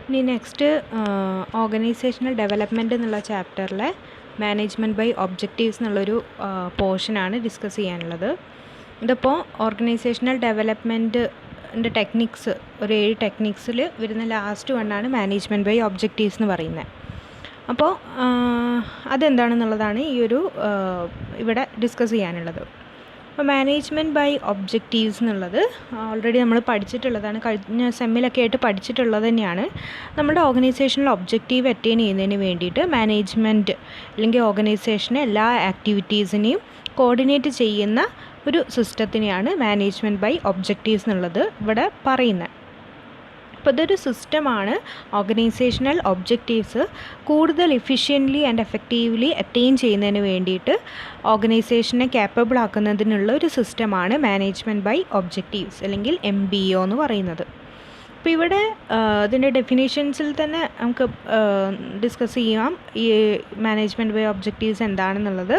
ഇനി next organisational development എന്നുള്ള ചാപ്റ്ററിലെ management by objectives എന്നുള്ളൊരു പോർഷനാണ് ഡിസ്കസ് ചെയ്യാനുള്ളത്. ഇതിപ്പോൾ ഓർഗനൈസേഷണൽ ഡെവലപ്മെൻറ്റിൻ്റെ ടെക്നിക്സ് ഒരു 7 ടെക്നിക്സിൽ വരുന്ന ലാസ്റ്റ് വണ്ണാണ് മാനേജ്മെൻറ്റ് ബൈ ഒബ്ജക്റ്റീവ്സ് എന്ന് പറയുന്നത്. അപ്പോൾ അതെന്താണെന്നുള്ളതാണ് ഈ ഒരു ഇവിടെ ഡിസ്കസ് ചെയ്യാനുള്ളത്. അപ്പോൾ മാനേജ്മെൻറ്റ് ബൈ ഒബ്ജക്റ്റീവ്സ് എന്നുള്ളത് ഓൾറെഡി നമ്മൾ പഠിച്ചിട്ടുള്ളതാണ്, കഴിഞ്ഞ സെമ്മിലൊക്കെ ആയിട്ട് പഠിച്ചിട്ടുള്ളത് തന്നെയാണ്. നമ്മുടെ ഓർഗനൈസേഷനിൽ ഒബ്ജക്റ്റീവ് അറ്റൈൻ ചെയ്യുന്നതിന് വേണ്ടിയിട്ട് മാനേജ്മെൻറ്റ് അല്ലെങ്കിൽ ഓർഗനൈസേഷനെ എല്ലാ ആക്ടിവിറ്റീസിനെയും കോർഡിനേറ്റ് ചെയ്യുന്ന ഒരു സിസ്റ്റത്തിനെയാണ് മാനേജ്മെൻറ്റ് ബൈ ഒബ്ജക്റ്റീവ്സ് എന്നുള്ളത് ഇവിടെ പറയുന്നത്. അപ്പോൾ ഇതൊരു സിസ്റ്റമാണ് ഓർഗനൈസേഷണൽ ഒബ്ജക്റ്റീവ്സ് കൂടുതൽ എഫിഷ്യൻ്റ്ലി ആൻഡ് എഫക്റ്റീവ്ലി അറ്റൈൻ ചെയ്യുന്നതിന് വേണ്ടിയിട്ട് ഓർഗനൈസേഷനെ ക്യാപ്പബിൾ ആക്കുന്നതിനുള്ള ഒരു സിസ്റ്റമാണ് മാനേജ്മെൻറ്റ് ബൈ ഒബ്ജക്റ്റീവ്സ് അല്ലെങ്കിൽ MBO എന്ന് പറയുന്നത്. അപ്പോൾ ഇവിടെ ഇതിൻ്റെ ഡെഫിനേഷൻസിൽ തന്നെ നമുക്ക് ഡിസ്കസ് ചെയ്യാം ഈ മാനേജ്മെൻറ്റ് ബൈ ഒബ്ജക്റ്റീവ്സ് എന്താണെന്നുള്ളത്.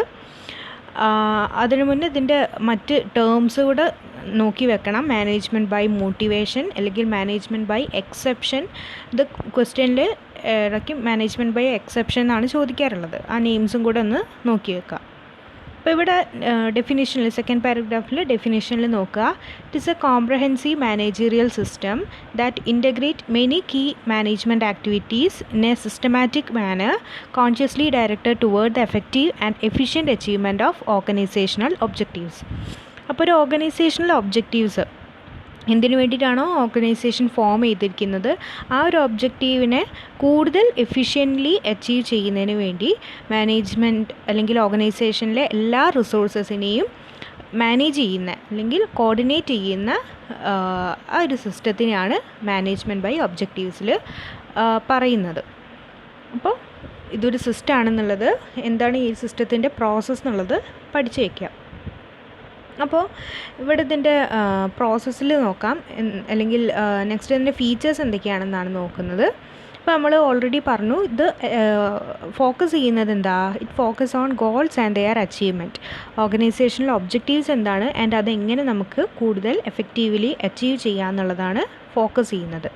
അതിനു മുന്നേ ഇതിൻ്റെ മറ്റ് ടേംസ് കൂടെ നോക്കി വെക്കണം. മാനേജ്മെൻറ്റ് ബൈ മോട്ടിവേഷൻ അല്ലെങ്കിൽ മാനേജ്മെൻറ്റ് ബൈ എക്സെപ്ഷൻ. ഇത് ക്വസ്റ്റ്യനിൽ ഇടയ്ക്ക് മാനേജ്മെൻറ്റ് ബൈ എക്സെപ്ഷൻ എന്നാണ് ചോദിക്കാറുള്ളത്. ആ നെയിംസും കൂടെ ഒന്ന് നോക്കി വെക്കുക. അപ്പോൾ ഇവിടെ ഡെഫിനേഷനിൽ സെക്കൻഡ് പാരഗ്രാഫിൽ ഡെഫിനേഷനിൽ നോക്കുക. It is a comprehensive managerial system that integrate many key management activities in a systematic manner consciously directed toward the effective and efficient achievement of organisational objectives. അപ്പോൾ ഒരു ഓർഗനൈസേഷണൽ ഒബ്ജക്റ്റീവ്സ് എന്തിനു വേണ്ടിയിട്ടാണോ ഓർഗനൈസേഷൻ ഫോം ചെയ്തിരിക്കുന്നത് ആ ഒരു ഒബ്ജക്റ്റീവിനെ കൂടുതൽ efficiently achieve ചെയ്യുന്നതിന് വേണ്ടി മാനേജ്മെൻറ്റ് അല്ലെങ്കിൽ ഓർഗനൈസേഷനിലെ എല്ലാ റിസോഴ്സസിനെയും മാനേജ് ചെയ്യുന്ന അല്ലെങ്കിൽ കോർഡിനേറ്റ് ചെയ്യുന്ന ആ ഒരു സിസ്റ്റത്തിനെയാണ് മാനേജ്മെൻറ്റ് ബൈ ഒബ്ജക്റ്റീവ്സിൽ പറയുന്നത്. അപ്പോൾ ഇതൊരു സിസ്റ്റമാണെന്നുള്ളത്, എന്താണ് ഈ സിസ്റ്റത്തിൻ്റെ പ്രോസസ്സ് എന്നുള്ളത് പഠിച്ചു വയ്ക്കുക. അപ്പോൾ ഇവിടെ ഇതിൻ്റെ പ്രോസസ്സിൽ നോക്കാം, അല്ലെങ്കിൽ നെക്സ്റ്റ് ഇതിൻ്റെ ഫീച്ചേഴ്സ് എന്തൊക്കെയാണെന്നാണ് നോക്കുന്നത്. അപ്പോൾ നമ്മൾ ഓൾറെഡി പറഞ്ഞു ഇത് ഫോക്കസ് ചെയ്യുന്നത് എന്താ, it focus on goals and their achievement. Organisational objectives എന്താണ് ആൻഡ് അതെങ്ങനെ നമുക്ക് കൂടുതൽ എഫക്റ്റീവ്ലി അച്ചീവ് ചെയ്യാമെന്നുള്ളതാണ് ഫോക്കസ് ചെയ്യുന്നത്.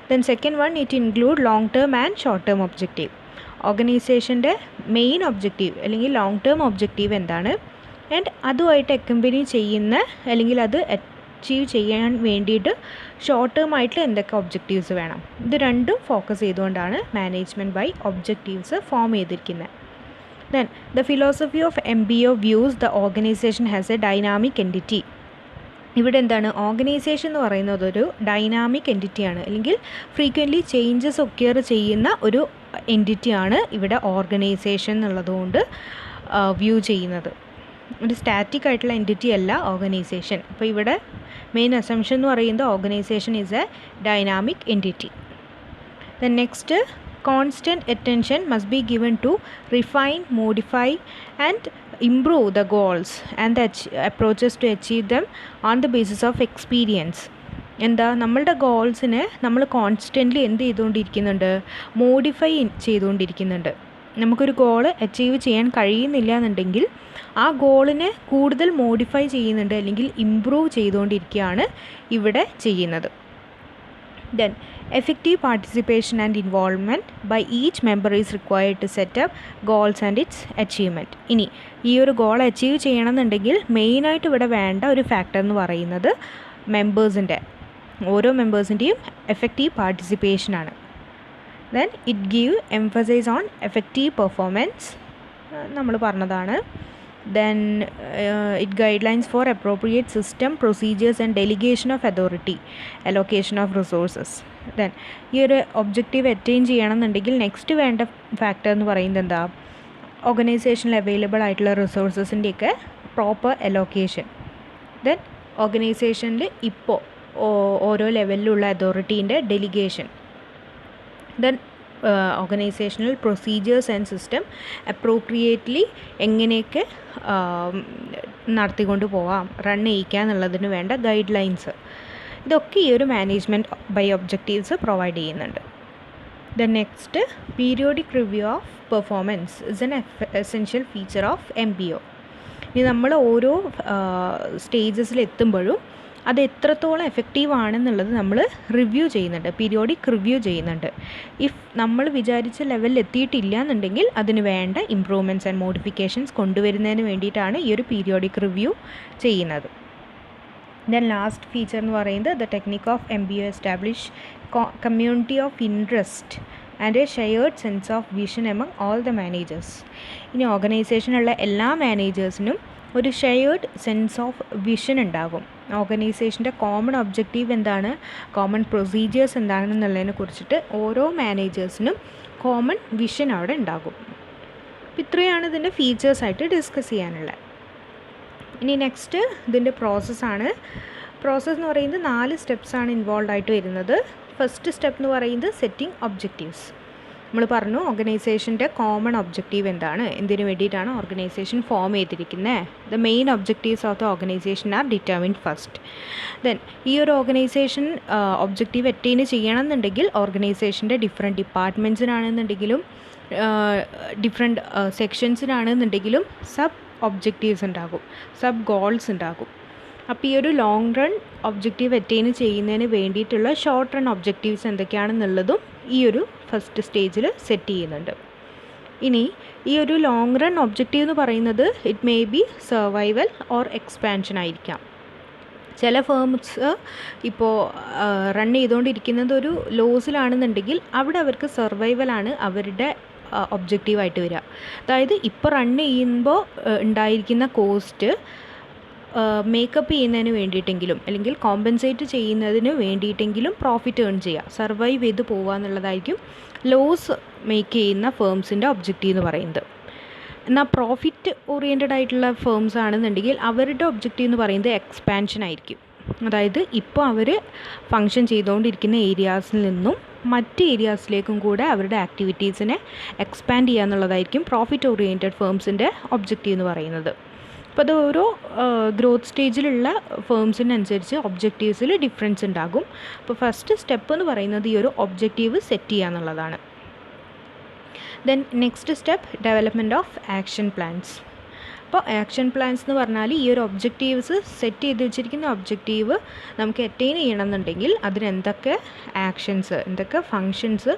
Then second one, it include long term and short term objective. ഓർഗനൈസേഷൻ്റെ മെയിൻ ഒബ്ജക്റ്റീവ് അല്ലെങ്കിൽ ലോങ് ടേം ഒബ്ജക്റ്റീവ് എന്താണ് ആൻഡ് അതുമായിട്ട് അക്കമ്പനി ചെയ്യുന്ന അല്ലെങ്കിൽ അത് അച്ചീവ് ചെയ്യാൻ വേണ്ടിയിട്ട് ഷോർട്ട് ടേം ആയിട്ട് എന്തൊക്കെ ഒബ്ജക്റ്റീവ്സ് വേണം, ഇത് രണ്ടും ഫോക്കസ് ചെയ്തുകൊണ്ടാണ് മാനേജ്മെൻറ്റ് ബൈ ഒബ്ജക്റ്റീവ്സ് ഫോം ചെയ്തിരിക്കുന്നത്. Then the philosophy of MBO views the organisation has A dynamic entity. ഇവിടെ എന്താണ്, ഓർഗനൈസേഷൻ എന്ന് പറയുന്നത് ഒരു ഡൈനാമിക് എൻറ്റിറ്റിയാണ്, അല്ലെങ്കിൽ ഫ്രീക്വൻ്റ്ലി ചേഞ്ചസ് ഒക്കെയർ ചെയ്യുന്ന ഒരു എൻറ്റിറ്റിയാണ് ഇവിടെ ഓർഗനൈസേഷൻ എന്നുള്ളതുകൊണ്ട് വ്യൂ ചെയ്യുന്നത്. ഒരു സ്റ്റാറ്റിക് ആയിട്ടുള്ള എൻറ്റിറ്റി അല്ല ഓർഗനൈസേഷൻ. അപ്പോൾ ഇവിടെ മെയിൻ അസംഷൻ എന്ന് പറയുന്നത് organisation is a dynamic entity. Then next, constant attention must be given to refine, modify and improve the goals and the approaches to achieve them on the basis of experience. എന്താ, നമ്മളുടെ ഗോൾസിനെ നമ്മൾ constantly എന്ത് ചെയ്തുകൊണ്ടിരിക്കുന്നുണ്ട്, modify ചെയ്തുകൊണ്ടിരിക്കുന്നുണ്ട്. നമുക്കൊരു goal achieve ചെയ്യാൻ കഴിയുന്നില്ല എന്നുണ്ടെങ്കിൽ ആ ഗോളിനെ കൂടുതൽ മോഡിഫൈ ചെയ്യുന്നുണ്ട് അല്ലെങ്കിൽ ഇംപ്രൂവ് ചെയ്തുകൊണ്ടിരിക്കുകയാണ് ഇവിടെ ചെയ്യുന്നത്. Then effective participation and involvement by each member is required to set up goals and its achievement. ഇനി ഈ ഒരു ഗോൾ അച്ചീവ് ചെയ്യണമെന്നുണ്ടെങ്കിൽ മെയിനായിട്ട് ഇവിടെ വേണ്ട ഒരു ഫാക്ടർ എന്ന് പറയുന്നത് മെമ്പേഴ്സിൻ്റെ, ഓരോ മെമ്പേഴ്സിൻ്റെയും എഫക്റ്റീവ് പാർട്ടിസിപ്പേഷനാണ്. Then it give emphasise on effective performance, നമ്മൾ പറഞ്ഞതാണ്. Then it guidelines for appropriate system, procedures and delegation of authority, allocation of resources. Then ഈ ഒരു ഒബ്ജക്റ്റീവ് അറ്റൈൻ ചെയ്യണമെന്നുണ്ടെങ്കിൽ നെക്സ്റ്റ് വേണ്ട ഫാക്ടർ എന്ന് പറയുന്നത് എന്താ, ഓർഗനൈസേഷനിൽ അവൈലബിൾ ആയിട്ടുള്ള റിസോഴ്സസിൻ്റെയൊക്കെ പ്രോപ്പർ അലോക്കേഷൻ. ദെൻ ഓർഗനൈസേഷനിൽ ഇപ്പോൾ ഓരോ ലെവലിലുള്ള അതോറിറ്റീൻ്റെ delegation. Then organisational procedures and system appropriately എങ്ങനെയൊക്കെ നടത്തിക്കൊണ്ട് പോവാം, റൺ ചെയ്യിക്കുക എന്നുള്ളതിന് വേണ്ട ഗൈഡ് ലൈൻസ്. ഇതൊക്കെ ഈ ഒരു മാനേജ്മെൻറ്റ് ബൈ ഒബ്ജക്റ്റീവ്സ് പ്രൊവൈഡ് ചെയ്യുന്നുണ്ട്. The next, periodic review of performance is an essential feature of MBO. ഇനി നമ്മൾ ഓരോ സ്റ്റേജസിലെത്തുമ്പോഴും അത് എത്രത്തോളം എഫക്റ്റീവ് ആണെന്നുള്ളത് നമ്മൾ റിവ്യൂ ചെയ്യുന്നുണ്ട്, പീരിയോഡിക് റിവ്യൂ ചെയ്യുന്നുണ്ട്. ഇഫ് നമ്മൾ വിചാരിച്ച ലെവലിൽ എത്തിയിട്ടില്ല എന്നുണ്ടെങ്കിൽ അതിന് വേണ്ട ഇംപ്രൂവ്മെൻറ്റ്സ് ആൻഡ് മോഡിഫിക്കേഷൻസ് കൊണ്ടുവരുന്നതിന് വേണ്ടിയിട്ടാണ് ഈ ഒരു പീരിയോഡിക് റിവ്യൂ ചെയ്യുന്നത്. ദെൻ ലാസ്റ്റ് ഫീച്ചർ എന്ന് പറയുന്നത് the technique of MBO establish community of interest and A shared sense of vision among all the managers. ഇനി ഓർഗനൈസേഷനുള്ള എല്ലാ മാനേജേഴ്സിനും ഒരു ഷെയർഡ് സെൻസ് ഓഫ് വിഷൻ ഉണ്ടാകും. ഓർഗനൈസേഷൻ്റെ കോമൺ ഒബ്ജക്റ്റീവ് എന്താണ്, കോമൺ പ്രൊസീജിയേഴ്സ് എന്താണെന്നുള്ളതിനെ കുറിച്ചിട്ട് ഓരോ മാനേജേഴ്സിനും കോമൺ വിഷൻ അവിടെ ഉണ്ടാകും. ഇത്രയാണ് ഇതിൻ്റെ ഫീച്ചേഴ്സായിട്ട് ഡിസ്കസ് ചെയ്യാനുള്ളത്. ഇനി നെക്സ്റ്റ് ഇതിൻ്റെ പ്രോസസ്സാണ്. പ്രോസസ്സ് എന്ന് പറയുന്നത് 4 സ്റ്റെപ്സാണ് ഇൻവോൾവ് ആയിട്ട് വരുന്നത്. ഫസ്റ്റ് സ്റ്റെപ്പ് എന്ന് പറയുന്നത് സെറ്റിംഗ് ഒബ്ജക്റ്റീവ്സ്. നമ്മൾ പറഞ്ഞു ഓർഗനൈസേഷൻ്റെ കോമൺ ഒബ്ജക്റ്റീവ് എന്താണ്, എന്തിനു വേണ്ടിയിട്ടാണ് ഓർഗനൈസേഷൻ ഫോം ചെയ്തിരിക്കുന്നത്. The main objectives of the organisation are determined first. Then ഈ ഒരു ഓർഗനൈസേഷൻ ഒബ്ജക്റ്റീവ് അറ്റൈൻ ചെയ്യണമെന്നുണ്ടെങ്കിൽ ഓർഗനൈസേഷൻ്റെ ഡിഫറെൻറ്റ് ഡിപ്പാർട്ട്മെൻറ്റ്സിനാണെന്നുണ്ടെങ്കിലും ഡിഫറെൻറ്റ് സെക്ഷൻസിനാണെന്നുണ്ടെങ്കിലും സബ് ഒബ്ജക്റ്റീവ്സ് ഉണ്ടാകും, സബ് ഗോൾസ് ഉണ്ടാകും. അപ്പോൾ ഈ ഒരു ലോങ് റൺ ഒബ്ജക്റ്റീവ് അറ്റൈൻ ചെയ്യുന്നതിന് വേണ്ടിയിട്ടുള്ള ഷോർട്ട് റൺ ഒബ്ജക്റ്റീവ്സ് എന്തൊക്കെയാണെന്നുള്ളതും ഈ ഒരു ഫസ്റ്റ് സ്റ്റേജിൽ സെറ്റ് ചെയ്യുന്നുണ്ട്. ഇനി ഈ ഒരു ലോങ് റൺ ഒബ്ജക്റ്റീവ് എന്ന് പറയുന്നത് it may be survival or expansion ആയിരിക്കാം. ചില ഫേംസ് ഇപ്പോൾ റൺ ചെയ്തുകൊണ്ടിരിക്കുന്നത് ഒരു ലോസിലാണെന്നുണ്ടെങ്കിൽ അവിടെ അവർക്ക് സർവൈവലാണ് അവരുടെ ഒബ്ജക്റ്റീവായിട്ട് വരിക. അതായത് ഇപ്പോൾ റൺ ചെയ്യുമ്പോൾ ഉണ്ടായിരിക്കുന്ന കോസ്റ്റ് മേക്കപ്പ് ചെയ്യുന്നതിന് വേണ്ടിയിട്ടെങ്കിലും അല്ലെങ്കിൽ കോമ്പൻസേറ്റ് ചെയ്യുന്നതിന് വേണ്ടിയിട്ടെങ്കിലും പ്രോഫിറ്റ് ഏൺ ചെയ്യുക, സർവൈവ് ചെയ്ത് പോവുക എന്നുള്ളതായിരിക്കും ലോസ് മേക്ക് ചെയ്യുന്ന ഫേംസിൻ്റെ ഒബ്ജക്റ്റീവ് എന്ന് പറയുന്നത്. എന്നാൽ പ്രോഫിറ്റ് ഓറിയൻറ്റഡ് ആയിട്ടുള്ള ഫേംസ് ആണെന്നുണ്ടെങ്കിൽ അവരുടെ ഒബ്ജക്റ്റീവ് എന്ന് പറയുന്നത് എക്സ്പാൻഷൻ ആയിരിക്കും. അതായത് ഇപ്പോൾ അവർ ഫങ്ഷൻ ചെയ്തുകൊണ്ടിരിക്കുന്ന ഏരിയാസിൽ നിന്നും മറ്റ് ഏരിയാസിലേക്കും കൂടെ അവരുടെ ആക്ടിവിറ്റീസിനെ എക്സ്പാൻഡ് ചെയ്യുക എന്നുള്ളതായിരിക്കും പ്രോഫിറ്റ് ഓറിയൻറ്റഡ് ഫേംസിൻ്റെ ഒബ്ജക്റ്റീവ് എന്ന് പറയുന്നത്. അപ്പോൾ അത് ഓരോ ഗ്രോത്ത് സ്റ്റേജിലുള്ള ഫേംസിനനുസരിച്ച് ഒബ്ജക്റ്റീവ്സിൽ ഡിഫറൻസ് ഉണ്ടാകും. അപ്പോൾ ഫസ്റ്റ് സ്റ്റെപ്പ് എന്ന് പറയുന്നത് ഈ ഒരു ഒബ്ജക്റ്റീവ് സെറ്റ് ചെയ്യുക എന്നുള്ളതാണ്. Then next step development of action plans. അപ്പോൾ ആക്ഷൻ പ്ലാൻസ് എന്ന് പറഞ്ഞാൽ ഈ ഒരു ഒബ്ജക്റ്റീവ്സ് സെറ്റ് ചെയ്ത് വെച്ചിരിക്കുന്ന ഒബ്ജക്റ്റീവ് നമുക്ക് അറ്റൈൻ ചെയ്യണമെന്നുണ്ടെങ്കിൽ അതിന് എന്തൊക്കെ ആക്ഷൻസ്, എന്തൊക്കെ ഫങ്ഷൻസ്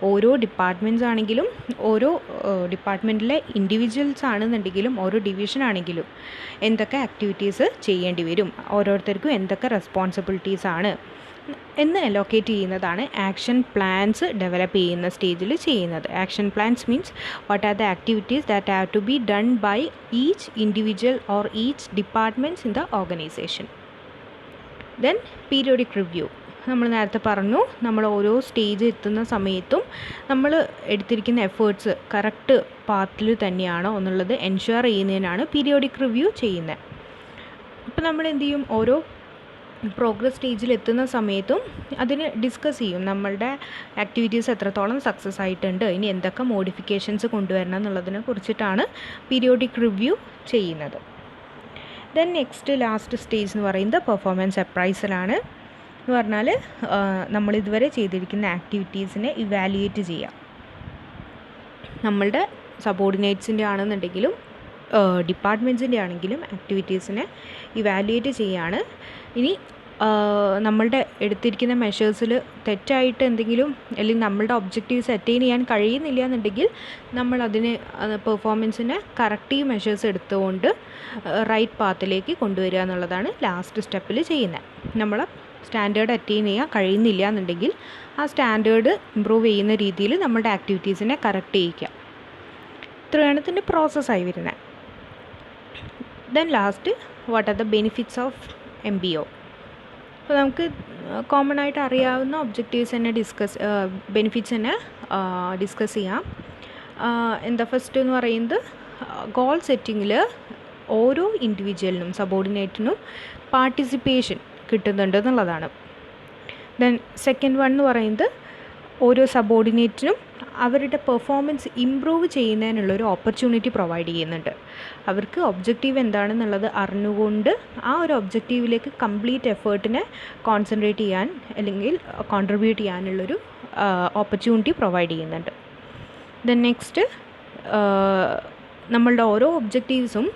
ഓരോ ഡിപ്പാർട്ട്മെൻറ്റ്സ് ആണെങ്കിലും ഓരോ ഡിപ്പാർട്ട്മെൻറ്റിലെ ഇൻഡിവിജ്വൽസ് ആണെന്നുണ്ടെങ്കിലും ഓരോ ഡിവിഷൻ ആണെങ്കിലും എന്തൊക്കെ ആക്ടിവിറ്റീസ് ചെയ്യേണ്ടി വരും, ഓരോരുത്തർക്കും എന്തൊക്കെ റെസ്പോൺസിബിലിറ്റീസ് ആണ് എന്ന് അലോക്കേറ്റ് ചെയ്യുന്നതാണ് ആക്ഷൻ പ്ലാൻസ് ഡെവലപ്പ് ചെയ്യുന്ന സ്റ്റേജിൽ ചെയ്യുന്നത്. Action plans means what are the activities that have to be done by each individual or each departments in the organisation. Then periodic review. നമ്മൾ നേരത്തെ പറഞ്ഞു, നമ്മൾ ഓരോ സ്റ്റേജ് എത്തുന്ന സമയത്തും നമ്മൾ എടുത്തിരിക്കുന്ന എഫേർട്സ് കറക്റ്റ് പാത്തിൽ തന്നെയാണോ എന്നുള്ളത് എൻഷുർ ചെയ്യുന്നതിനാണ് പീരിയോഡിക് റിവ്യൂ ചെയ്യുന്നത്. അപ്പോൾ നമ്മൾ എന്ത് ചെയ്യും, ഓരോ പ്രോഗ്രസ് സ്റ്റേജിൽ എത്തുന്ന സമയത്തും അതിന് ഡിസ്കസ് ചെയ്യും, നമ്മളുടെ ആക്ടിവിറ്റീസ് എത്രത്തോളം സക്സസ് ആയിട്ടുണ്ട്, ഇനി എന്തൊക്കെ മോഡിഫിക്കേഷൻസ് കൊണ്ടുവരണം എന്നുള്ളതിനെ കുറിച്ചിട്ടാണ് പീരിയോഡിക് റിവ്യൂ ചെയ്യുന്നത്. ദെൻ നെക്സ്റ്റ് ലാസ്റ്റ് സ്റ്റേജ് എന്ന് പറയുന്നത് പെർഫോമൻസ് അപ്രൈസലാണ്. എന്ന് പറഞ്ഞാൽ നമ്മളിതുവരെ ചെയ്തിരിക്കുന്ന ആക്ടിവിറ്റീസിനെ ഇവാലുവേറ്റ് ചെയ്യുക. നമ്മളുടെ സബോർഡിനേറ്റ്സിൻ്റെ ആണെന്നുണ്ടെങ്കിലും ഡിപ്പാർട്ട്മെൻറ്റ്സിൻ്റെ ആണെങ്കിലും ആക്ടിവിറ്റീസിനെ ഇവാലുവേറ്റ് ചെയ്യുകയാണ്. ഇനി നമ്മളുടെ എടുത്തിരിക്കുന്ന മെഷേഴ്സിൽ തെറ്റായിട്ട് എന്തെങ്കിലും അല്ലെങ്കിൽ നമ്മളുടെ ഒബ്ജക്റ്റീവ്സ് അറ്റൈൻ ചെയ്യാൻ കഴിയുന്നില്ല എന്നുണ്ടെങ്കിൽ നമ്മളതിന് പെർഫോമൻസിനെ കറക്റ്റീവ് മെഷേഴ്സ് എടുത്തുകൊണ്ട് റൈറ്റ് പാത്തിലേക്ക് കൊണ്ടുവരിക എന്നുള്ളതാണ് ലാസ്റ്റ് സ്റ്റെപ്പിൽ ചെയ്യുന്നത്. നമ്മൾ സ്റ്റാൻഡേർഡ് അറ്റൈൻ ചെയ്യാൻ കഴിയുന്നില്ല എന്നുണ്ടെങ്കിൽ ആ സ്റ്റാൻഡേർഡ് ഇമ്പ്രൂവ് ചെയ്യുന്ന രീതിയിൽ നമ്മളുടെ ആക്ടിവിറ്റീസിനെ കറക്റ്റ് ചെയ്യിക്കുക. ഇത്രയാണ് ഇതിൻ്റെ പ്രോസസ്സായി വരുന്നത്. Then last what are the benefits of MBO. അപ്പോൾ നമുക്ക് കോമൺ ആയിട്ട് അറിയാവുന്ന ഒബ്ജക്റ്റീവ്സ് തന്നെ ബെനിഫിറ്റ്സ് തന്നെ ഡിസ്കസ് ചെയ്യാം. എന്താ ഫസ്റ്റ് എന്ന് പറയുന്നത് ഗോൾ സെറ്റിങ്ങിൽ ഓരോ ഇൻഡിവിജ്വലിനും സബോർഡിനേറ്റിനും പാർട്ടിസിപ്പേഷൻ കിട്ടുന്നുണ്ട് എന്നുള്ളതാണ്. ദെൻ സെക്കൻഡ് വൺ എന്ന് പറയുന്നത് ഓരോ സബോർഡിനേറ്റിനും അവരുടെ പെർഫോമൻസ് ഇമ്പ്രൂവ് ചെയ്യുന്നതിനുള്ളൊരു ഓപ്പർച്യൂണിറ്റി പ്രൊവൈഡ് ചെയ്യുന്നുണ്ട്. അവർക്ക് ഒബ്ജക്റ്റീവ് എന്താണെന്നുള്ളത് അറിഞ്ഞുകൊണ്ട് ആ ഒരു ഒബ്ജക്റ്റീവിലേക്ക് കംപ്ലീറ്റ് എഫേർട്ടിനെ കോൺസെൻട്രേറ്റ് ചെയ്യാൻ അല്ലെങ്കിൽ കോൺട്രിബ്യൂട്ട് ചെയ്യാനുള്ളൊരു ഓപ്പർച്യൂണിറ്റി പ്രൊവൈഡ് ചെയ്യുന്നുണ്ട്. ദെൻ നെക്സ്റ്റ് നമ്മളുടെ ഓരോ ഒബ്ജക്റ്റീവ്സും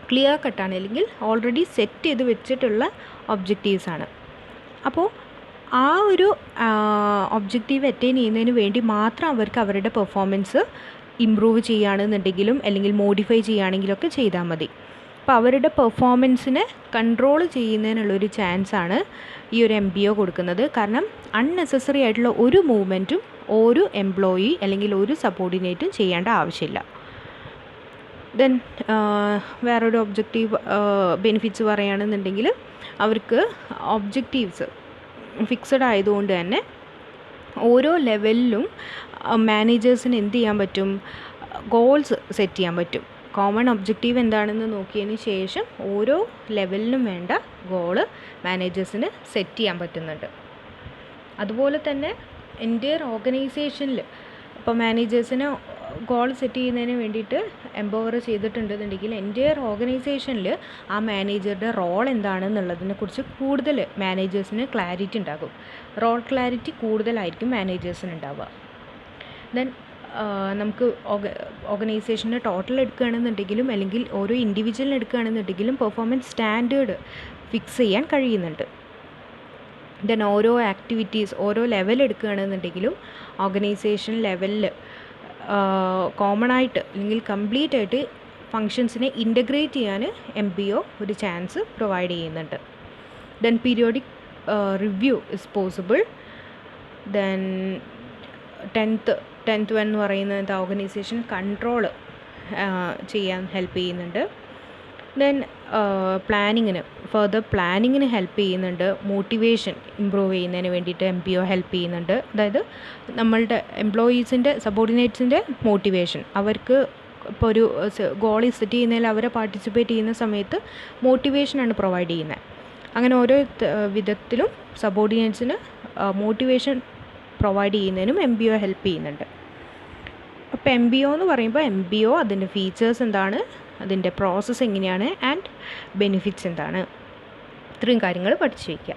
ക്ലിയർ കട്ടാണ്, അല്ലെങ്കിൽ ഓൾറെഡി സെറ്റ് ചെയ്ത് വെച്ചിട്ടുള്ള ഒബ്ജക്റ്റീവ്സാണ്. അപ്പോൾ ആ ഒരു ഒബ്ജക്റ്റീവ് അറ്റൈൻ ചെയ്യുന്നതിന് വേണ്ടി മാത്രം അവർക്ക് അവരുടെ പെർഫോമൻസ് ഇമ്പ്രൂവ് ചെയ്യുകയാണെന്നുണ്ടെങ്കിലും അല്ലെങ്കിൽ മോഡിഫൈ ചെയ്യുകയാണെങ്കിലൊക്കെ ചെയ്താൽ മതി. അപ്പോൾ അവരുടെ പെർഫോമൻസിനെ കൺട്രോൾ ചെയ്യുന്നതിനുള്ളൊരു ചാൻസാണ് ഈ ഒരു MBO കൊടുക്കുന്നത്. കാരണം അൺനെസസറി ആയിട്ടുള്ള ഒരു മൂവ്മെൻറ്റും ഒരു എംപ്ലോയി അല്ലെങ്കിൽ ഒരു സബോർഡിനേറ്റും ചെയ്യേണ്ട ആവശ്യമില്ല. ദെൻ വേറൊരു ഒബ്ജക്റ്റീവ് ബെനിഫിറ്റ്സ് പറയുകയാണെന്നുണ്ടെങ്കിൽ അവർക്ക് ഒബ്ജക്റ്റീവ്സ് ഫിക്സഡ് ആയതുകൊണ്ട് തന്നെ ഓരോ ലെവലിലും മാനേജേഴ്സിന് എന്ത് ചെയ്യാൻ പറ്റും, ഗോൾസ് സെറ്റ് ചെയ്യാൻ പറ്റും. കോമൺ ഒബ്ജക്റ്റീവ് എന്താണെന്ന് നോക്കിയതിന് ശേഷം ഓരോ ലെവലിനും വേണ്ട ഗോള് മാനേജേഴ്സിന് സെറ്റ് ചെയ്യാൻ പറ്റുന്നുണ്ട്. അതുപോലെ തന്നെ എൻ്റയർ ഓർഗനൈസേഷനിൽ ഇപ്പോൾ മാനേജേഴ്സിന് ഗോൾ സെറ്റ് ചെയ്യുന്നതിന് വേണ്ടിയിട്ട് എംപവർ ചെയ്തിട്ടുണ്ടെന്നുണ്ടെങ്കിൽ എൻ്റയർ ഓർഗനൈസേഷനിൽ ആ മാനേജറുടെ റോൾ എന്താണെന്നുള്ളതിനെക്കുറിച്ച് കൂടുതൽ മാനേജേഴ്സിന് ക്ലാരിറ്റി ഉണ്ടാകും. റോൾ ക്ലാരിറ്റി കൂടുതലായിരിക്കും മാനേജേഴ്സിന് ഉണ്ടാവുക. ദെൻ നമുക്ക് ഓർഗനൈസേഷൻ്റെ ടോട്ടൽ എടുക്കുകയാണെന്നുണ്ടെങ്കിലും അല്ലെങ്കിൽ ഓരോ ഇൻഡിവിജ്വലിന് എടുക്കുകയാണെന്നുണ്ടെങ്കിലും പെർഫോമൻസ് സ്റ്റാൻഡേർഡ് ഫിക്സ് ചെയ്യാൻ കഴിയുന്നുണ്ട്. ദെൻ ഓരോ ആക്ടിവിറ്റീസ് ഓരോ ലെവൽ എടുക്കുകയാണെന്നുണ്ടെങ്കിലും ഓർഗനൈസേഷൻ ലെവലിൽ കോമൺ ആയിട്ട് അല്ലെങ്കിൽ കംപ്ലീറ്റ് ആയിട്ട് ഫങ്ഷൻസിനെ ഇൻ്റഗ്രേറ്റ് ചെയ്യാൻ MBO ഒരു ചാൻസ് പ്രൊവൈഡ് ചെയ്യുന്നുണ്ട്. Then periodic review is possible. Then 10th one എന്ന് പറയുന്നത് ഓർഗനൈസേഷൻ കൺട്രോൾ ചെയ്യാൻ ഹെൽപ്പ് ചെയ്യുന്നുണ്ട്. ദെൻ പ്ലാനിങ്ങിന് ഹെൽപ്പ് ചെയ്യുന്നുണ്ട്. മോട്ടിവേഷൻ ഇമ്പ്രൂവ് ചെയ്യുന്നതിന് വേണ്ടിയിട്ട് MBO ഹെൽപ്പ് ചെയ്യുന്നുണ്ട്. അതായത് നമ്മളുടെ എംപ്ലോയീസിൻ്റെ സബോർഡിനേറ്റ്സിൻ്റെ മോട്ടിവേഷൻ, അവർക്ക് ഇപ്പോൾ ഒരു ഗോൾ സെറ്റ് ചെയ്യുന്നതിൽ അവരെ പാർട്ടിസിപ്പേറ്റ് ചെയ്യുന്ന സമയത്ത് മോട്ടിവേഷനാണ് പ്രൊവൈഡ് ചെയ്യുന്നത്. അങ്ങനെ ഓരോ വിധത്തിലും സബോർഡിനേറ്റ്സിന് മോട്ടിവേഷൻ പ്രൊവൈഡ് ചെയ്യുന്നതിനും MBO ഹെൽപ്പ് ചെയ്യുന്നുണ്ട്. അപ്പോൾ MBO എന്ന് പറയുമ്പോൾ MBO അതിൻ്റെ ഫീച്ചേഴ്സ് എന്താണ്, അതിൻ്റെ പ്രോസസ്സ് എങ്ങനെയാണ്, ആൻഡ് ബെനിഫിറ്റ്സ് എന്താണ്, ഇത്രയും കാര്യങ്ങൾ പഠിച്ചു വയ്ക്കുക.